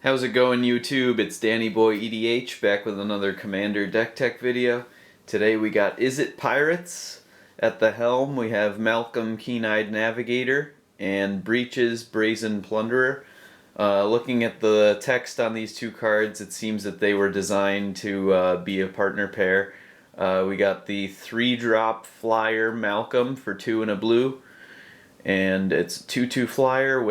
How's it going, YouTube? It's Danny Boy EDH back with another Commander deck tech video. Today we got Izzet Pirates at the helm. We have Malcom Keen-Eyed Navigator and Breeches Brazen Plunderer. Looking at the text on these two cards, it seems that they were designed to be a partner pair. We got the 3-drop flyer Malcom for 2 and a blue, and it's a 2/2 flyer.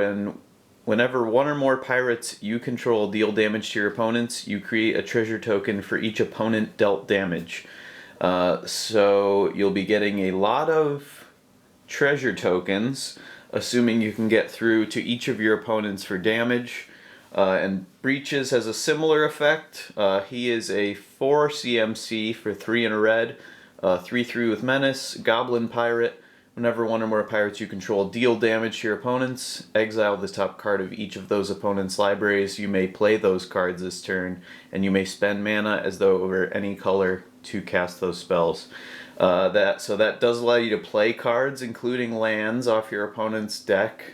Whenever one or more pirates you control deal damage to your opponents, you create a treasure token for each opponent dealt damage. So you'll be getting a lot of treasure tokens, assuming you can get through to each of your opponents for damage. And Breeches has a similar effect. He is a 4 CMC for 3 and a red, 3/3 with menace, goblin pirate. Whenever one or more pirates you control deal damage to your opponents, exile the top card of each of those opponents' libraries. You may play those cards this turn, and you may spend mana as though it were any color to cast those spells. So that does allow you to play cards, including lands, off your opponent's deck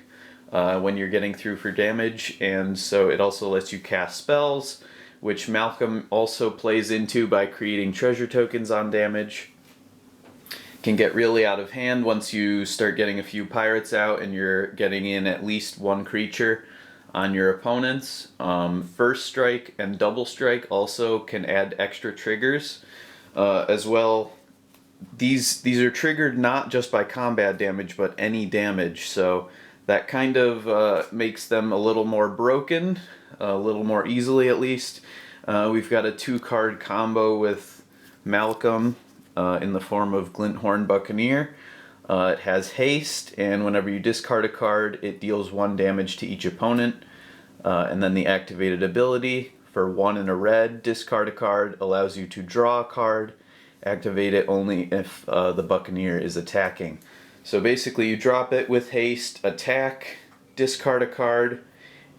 when you're getting through for damage, and so it also lets you cast spells, which Malcom also plays into by creating treasure tokens on damage. Can get really out of hand once you start getting a few pirates out and you're getting in at least one creature on your opponents. First strike and double strike also can add extra triggers as well. These are triggered not just by combat damage but any damage, so that kind of makes them a little more broken, a little more easily at least. We've got a 2-card combo with Malcom in the form of Glint Buccaneer. It has haste, and whenever you discard a card, it deals 1 damage to each opponent. And then the activated ability for 1 and a red, discard a card, allows you to draw a card. Activate it only if the Buccaneer is attacking. So basically you drop it with haste, attack, discard a card,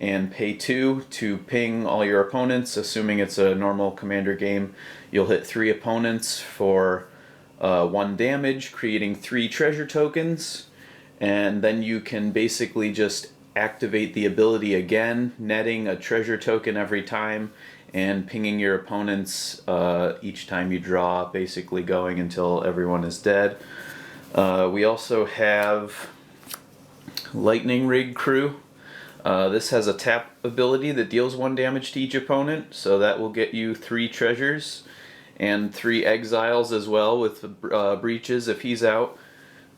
and pay 2 to ping all your opponents. Assuming it's a normal commander game, you'll hit 3 opponents for 1 damage, creating 3 treasure tokens, and then you can basically just activate the ability again, netting a treasure token every time, and pinging your opponents each time you draw, basically going until everyone is dead. We also have Lightning Rig Crew. This has a tap ability that deals 1 damage to each opponent, so that will get you 3 treasures and 3 exiles as well with Breeches if he's out.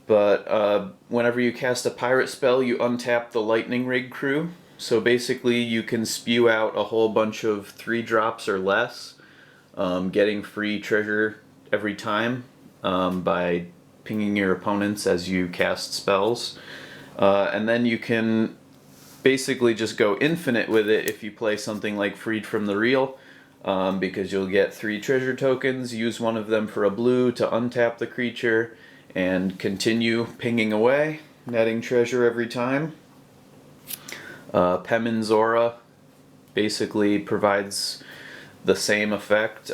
But whenever you cast a pirate spell, you untap the Lightning Rig Crew. So basically you can spew out a whole bunch of 3 drops or less, getting free treasure every time by pinging your opponents as you cast spells. And then you can basically just go infinite with it if you play something like Freed from the Reel, because you'll get 3 treasure tokens, use 1 of them for a blue to untap the creature, and continue pinging away, netting treasure every time. Zara basically provides the same effect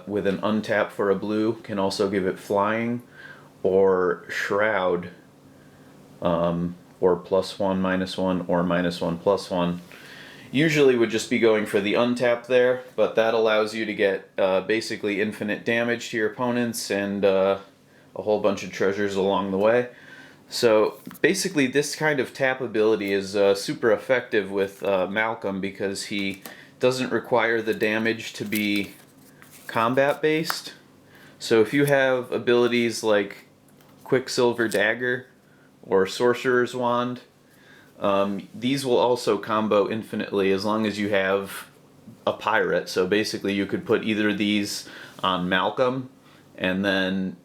with an untap for a blue, can also give it flying, or Shroud, or +1, -1, or -1, +1. Usually would just be going for the untap there, but that allows you to get basically infinite damage to your opponents and a whole bunch of treasures along the way. So basically this kind of tap ability is super effective with Malcom because he doesn't require the damage to be combat based. So if you have abilities like Quicksilver Dagger or Sorcerer's Wand, these will also combo infinitely as long as you have a pirate. So basically you could put either of these on Malcom and then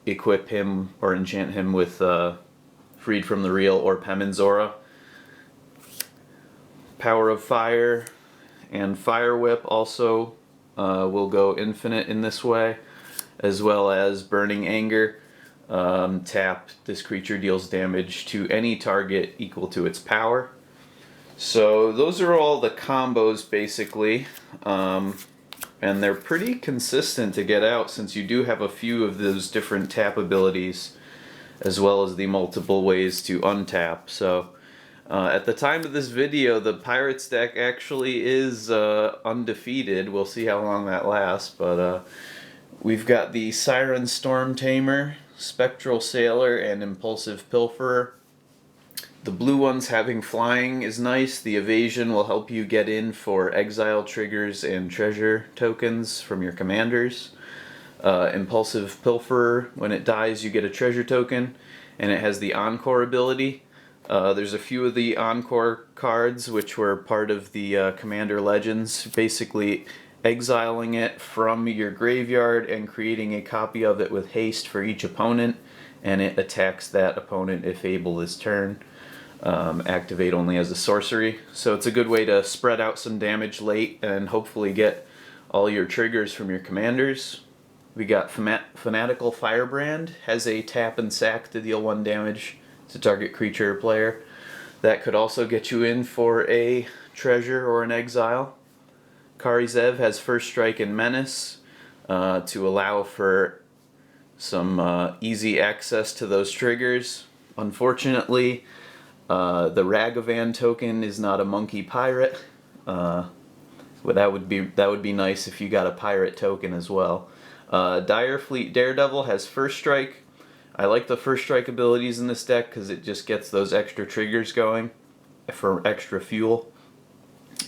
equip him or enchant him with Freed from the Reel or Zara. Power of Fire and Fire Whip also will go infinite in this way, as well as Burning Anger. Tap, this creature deals damage to any target equal to its power. So those are all the combos basically, and they're pretty consistent to get out since you do have a few of those different tap abilities as well as the multiple ways to untap. So At the time of this video, the Pirates deck actually is undefeated. We'll see how long that lasts, but we've got the Siren Storm Tamer, Spectral Sailor, and Impulsive Pilferer. The blue ones having flying is nice. The evasion will help you get in for exile triggers and treasure tokens from your commanders. Impulsive Pilferer, when it dies you get a treasure token, and it has the Encore ability. There's a few of the Encore cards which were part of the Commander Legends, basically exiling it from your graveyard and creating a copy of it with haste for each opponent, and it attacks that opponent if able this turn. Activate only as a sorcery, so it's a good way to spread out some damage late and hopefully get all your triggers from your commanders. We got Fanatical Firebrand, has a tap and sack to deal 1 damage to target creature or player. That could also get you in for a treasure or an exile. Kari Zev has First Strike and Menace to allow for some easy access to those triggers. Unfortunately, the Ragavan token is not a monkey pirate. But that would be nice if you got a pirate token as well. Dire Fleet Daredevil has First Strike. I like the First Strike abilities in this deck because it just gets those extra triggers going for extra fuel.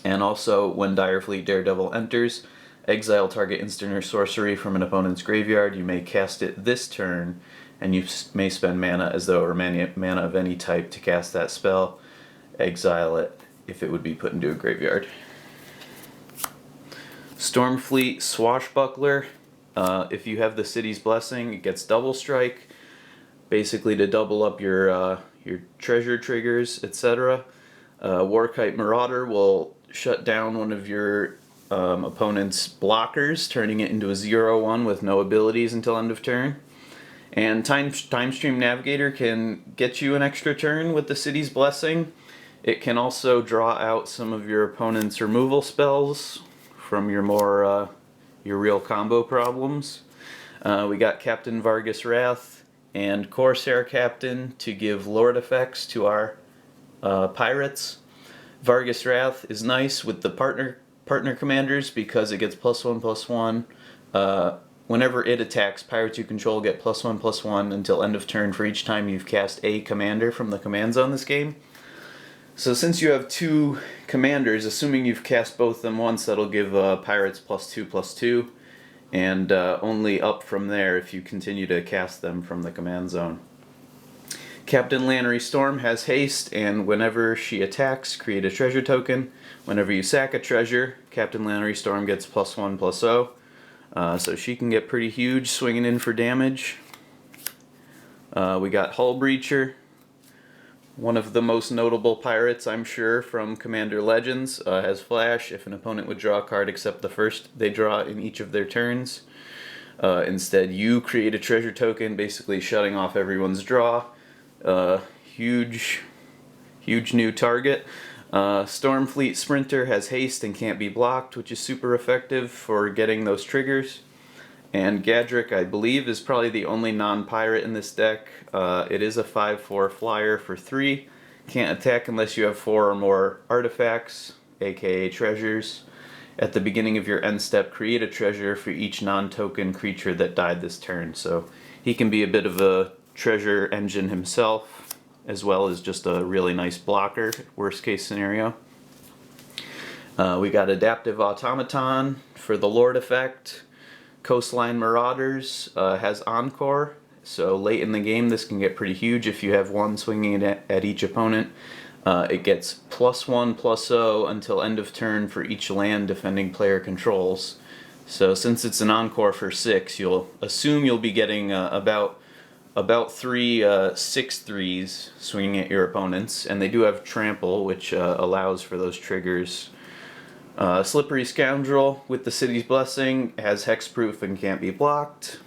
And also, when Dire Fleet Daredevil enters, exile target instant or sorcery from an opponent's graveyard. You may cast it this turn, and you may spend mana as though it were mana of any type to cast that spell. Exile it if it would be put into a graveyard. Stormfleet Swashbuckler. If you have the City's Blessing, it gets double strike, basically to double up your treasure triggers, etc. Warkite Marauder will shut down one of your opponent's blockers, turning it into a 0/1 with no abilities until end of turn. And Time Stream Navigator can get you an extra turn with the City's Blessing. It can also draw out some of your opponent's removal spells from your more your real combo problems. We got Captain Vargas Wrath and Corsair Captain to give Lord effects to our pirates. Vargas Wrath is nice with the partner commanders because it gets +1/+1. Whenever it attacks, pirates you control get +1/+1 until end of turn for each time you've cast a commander from the command zone this game. So since you have 2 commanders, assuming you've cast both of them once, that'll give pirates +2/+2, and only up from there if you continue to cast them from the command zone. Captain Lannery Storm has haste, and whenever she attacks, create a treasure token. Whenever you sack a treasure, Captain Lannery Storm gets +1/+0. So she can get pretty huge, swinging in for damage. We got Hull Breacher, one of the most notable pirates, I'm sure, from Commander Legends. Has Flash. If an opponent would draw a card except the first they draw in each of their turns, instead you create a treasure token, basically shutting off everyone's draw. Huge new target. Stormfleet Sprinter has haste and can't be blocked, which is super effective for getting those triggers. And Gadrick, I believe, is probably the only non-pirate in this deck. It is a 5/4 flyer for 3. Can't attack unless you have 4 or more artifacts, aka treasures. At the beginning of your end step, create a treasure for each non-token creature that died this turn. So he can be a bit of a treasure engine himself, as well as just a really nice blocker, worst case scenario. We got Adaptive Automaton for the Lord effect. Coastline Marauders has Encore, so late in the game this can get pretty huge if you have 1 swinging it at each opponent. It gets +1/+0 until end of turn for each land defending player controls. So since it's an Encore for 6, you'll assume you'll be getting about 3 6/3s swinging at your opponents, and they do have Trample, which allows for those triggers. Slippery Scoundrel with the City's Blessing has Hexproof and can't be blocked.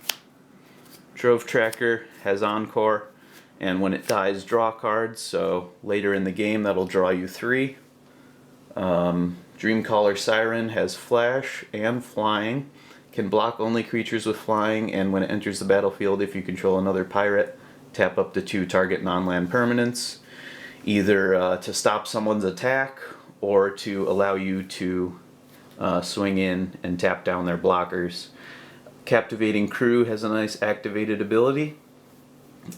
Trove Tracker has Encore, and when it dies, draw cards, so later in the game that'll draw you 3. Dreamcaller Siren has Flash and Flying, can block only creatures with Flying, and when it enters the battlefield, if you control another pirate, tap up to 2 target non-land permanents. either to stop someone's attack or to allow you to swing in and tap down their blockers. Captivating Crew has a nice activated ability.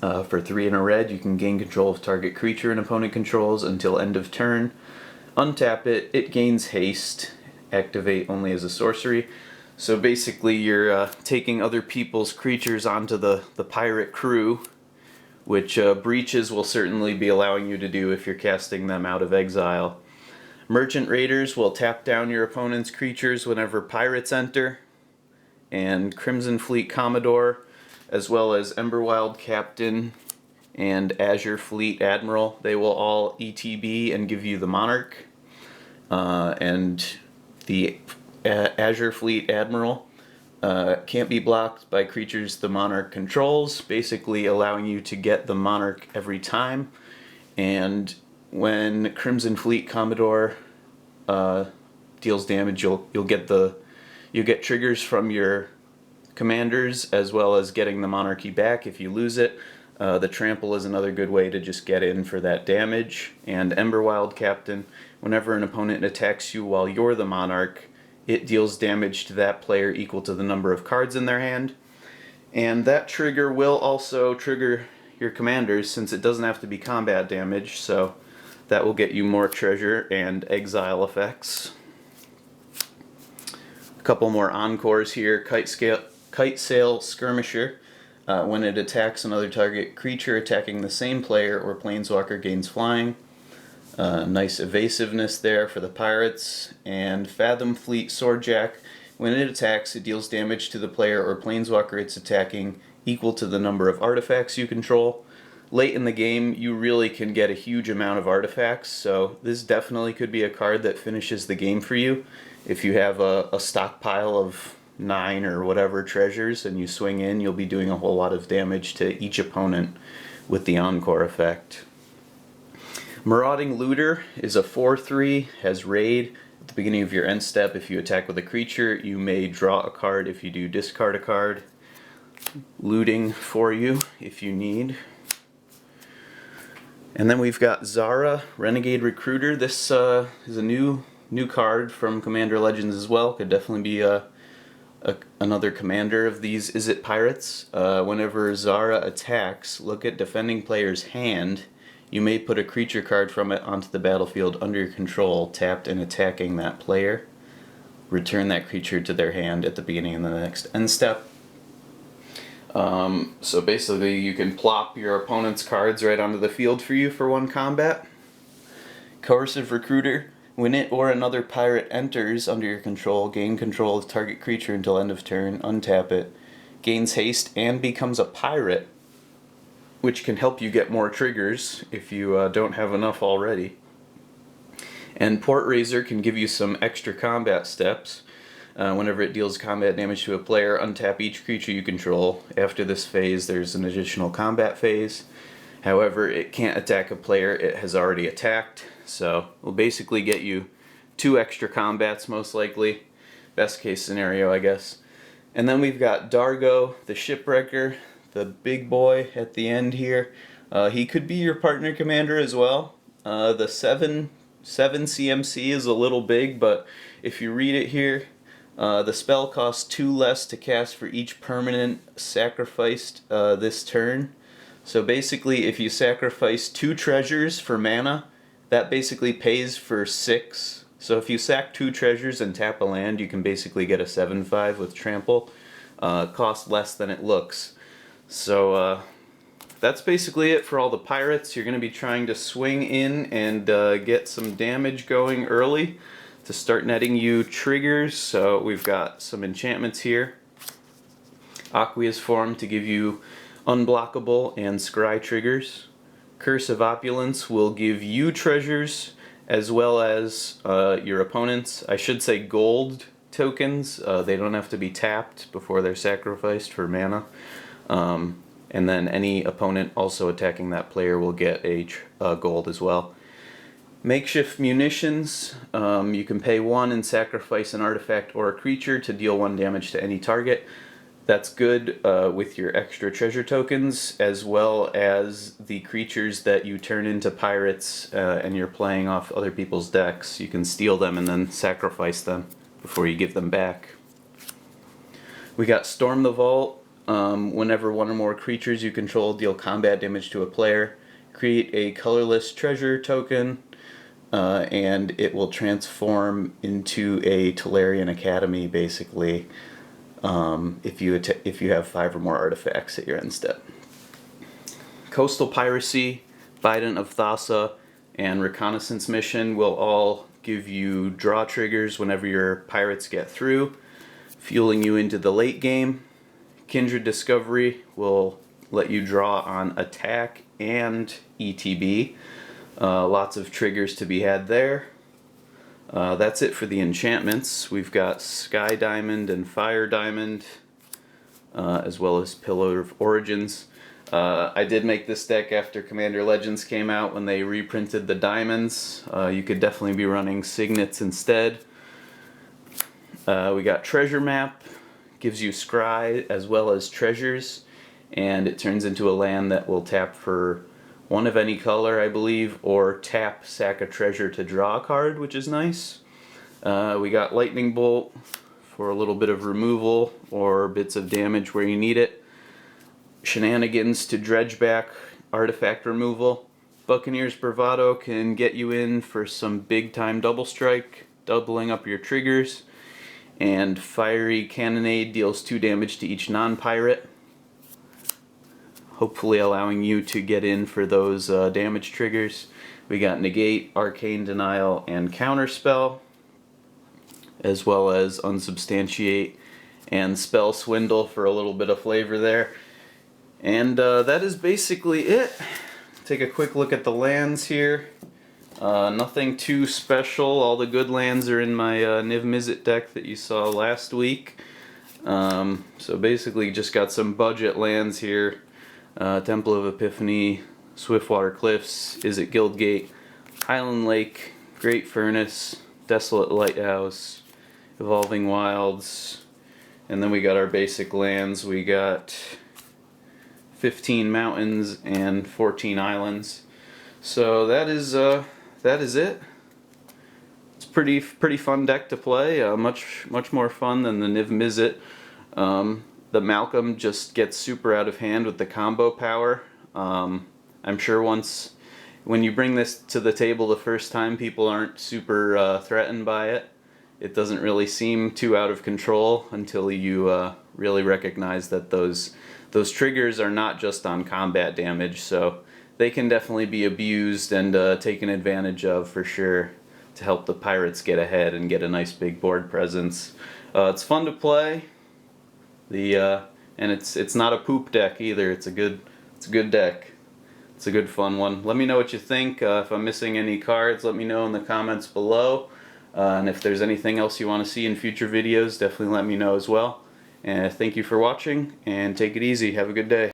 For 3 and a red, you can gain control of target creature and opponent controls until end of turn. Untap it, it gains haste, activate only as a sorcery. So basically you're taking other people's creatures onto the pirate crew, which Breeches will certainly be allowing you to do if you're casting them out of exile. Merchant Raiders will tap down your opponent's creatures whenever pirates enter. And Crimson Fleet Commodore, as well as Emberwild Captain and Azure Fleet Admiral, they will all ETB and give you the Monarch. And the Azure Fleet Admiral can't be blocked by creatures the Monarch controls, basically allowing you to get the Monarch every time. And when Crimson Fleet Commodore deals damage, you'll get triggers from your commanders, as well as getting the monarchy back if you lose it. The trample is another good way to just get in for that damage. And Emberwild Captain, whenever an opponent attacks you while you're the monarch, it deals damage to that player equal to the number of cards in their hand. And that trigger will also trigger your commanders, since it doesn't have to be combat damage, so that will get you more treasure and exile effects. A couple more encores here. Kite Sail Skirmisher. When it attacks another target creature attacking the same player or planeswalker gains flying. Nice evasiveness there for the pirates. And Fathom Fleet Swordjack. When it attacks, it deals damage to the player or planeswalker it's attacking equal to the number of artifacts you control. Late in the game, you really can get a huge amount of artifacts, so this definitely could be a card that finishes the game for you. If you have a stockpile of 9 or whatever treasures and you swing in, you'll be doing a whole lot of damage to each opponent with the Encore effect. Marauding Looter is a 4/3, has raid. At the beginning of your end step, if you attack with a creature, you may draw a card. If you do, discard a card. Looting for you if you need. And then we've got Zara, Renegade Recruiter. This is a new card from Commander Legends as well. Could definitely be another commander of these Izzet Pirates. Whenever Zara attacks, look at defending player's hand. You may put a creature card from it onto the battlefield under your control, tapped and attacking that player. Return that creature to their hand at the beginning of the next end step. So basically you can plop your opponent's cards right onto the field for you for 1 combat. Coercive Recruiter. When it or another pirate enters under your control, gain control of target creature until end of turn, untap it, gains haste, and becomes a pirate, which can help you get more triggers if you don't have enough already. And Port Razor can give you some extra combat steps. Whenever it deals combat damage to a player, untap each creature you control. After this phase, there's an additional combat phase. However, it can't attack a player it has already attacked, so it'll basically get you 2 extra combats, most likely. Best case scenario, I guess. And then we've got Dargo the Shipwrecker, the big boy at the end here. He could be your partner commander as well. The 7 CMC is a little big, but if you read it here, the spell costs 2 less to cast for each permanent sacrificed this turn. So basically, if you sacrifice 2 treasures for mana, that basically pays for 6. So if you sack 2 treasures and tap a land, you can basically get a 7/5 with trample. Cost less than it looks. So that's basically it for all the pirates. You're going to be trying to swing in and get some damage going early to start netting you triggers. So we've got some enchantments here. Aqueous Form to give you unblockable and scry triggers. Curse of Opulence will give you treasures as well as your opponents. I should say gold tokens. They don't have to be tapped before they're sacrificed for mana. And then any opponent also attacking that player will get a gold as well. Makeshift Munitions. You can pay 1 and sacrifice an artifact or a creature to deal 1 damage to any target. That's good with your extra treasure tokens, as well as the creatures that you turn into pirates and you're playing off other people's decks. You can steal them and then sacrifice them before you give them back. We got Storm the Vault. Whenever one or more creatures you control deal combat damage to a player, create a colorless treasure token, and it will transform into a Tolarian Academy, basically, if you have 5 or more artifacts at your end step. Coastal Piracy, Bident of Thassa, and Reconnaissance Mission will all give you draw triggers whenever your pirates get through, fueling you into the late game. Kindred Discovery will let you draw on attack and ETB. Lots of triggers to be had there. That's it for the enchantments. We've got Sky Diamond and Fire Diamond, as well as Pillar of Origins. I did make this deck after Commander Legends came out when they reprinted the diamonds. You could definitely be running Signets instead. We got Treasure Map, gives you Scry as well as treasures, and it turns into a land that will tap for 1 of any color, I believe, or tap, sack a treasure to draw a card, which is nice. We got Lightning Bolt for a little bit of removal or bits of damage where you need it. Shenanigans to dredge back artifact removal. Buccaneer's Bravado can get you in for some big time double strike, doubling up your triggers. And Fiery Cannonade deals 2 damage to each non-pirate, hopefully allowing you to get in for those damage triggers. We got Negate, Arcane Denial, and Counterspell, as well as Unsubstantiate and Spell Swindle for a little bit of flavor there. And that is basically it. Take a quick look at the lands here. Nothing too special. All the good lands are in my Niv-Mizzet deck that you saw last week. So basically just got some budget lands here. Temple of Epiphany, Swiftwater Cliffs, Izzet Guildgate, Highland Lake, Great Furnace, Desolate Lighthouse, Evolving Wilds, and then we got our basic lands. We got 15 mountains and 14 islands. So that is it. It's pretty fun deck to play. Much more fun than the Niv-Mizzet. The Malcom just gets super out of hand with the combo power. I'm sure when you bring this to the table the first time, people aren't super threatened by it. It doesn't really seem too out of control until you really recognize that those triggers are not just on combat damage, so they can definitely be abused and taken advantage of for sure to help the pirates get ahead and get a nice big board presence. It's fun to play. And it's not a poop deck either. It's a good deck. It's a good fun one. Let me know what you think. If I'm missing any cards, let me know in the comments below. And if there's anything else you want to see in future videos, definitely let me know as well. And thank you for watching, and take it easy. Have a good day.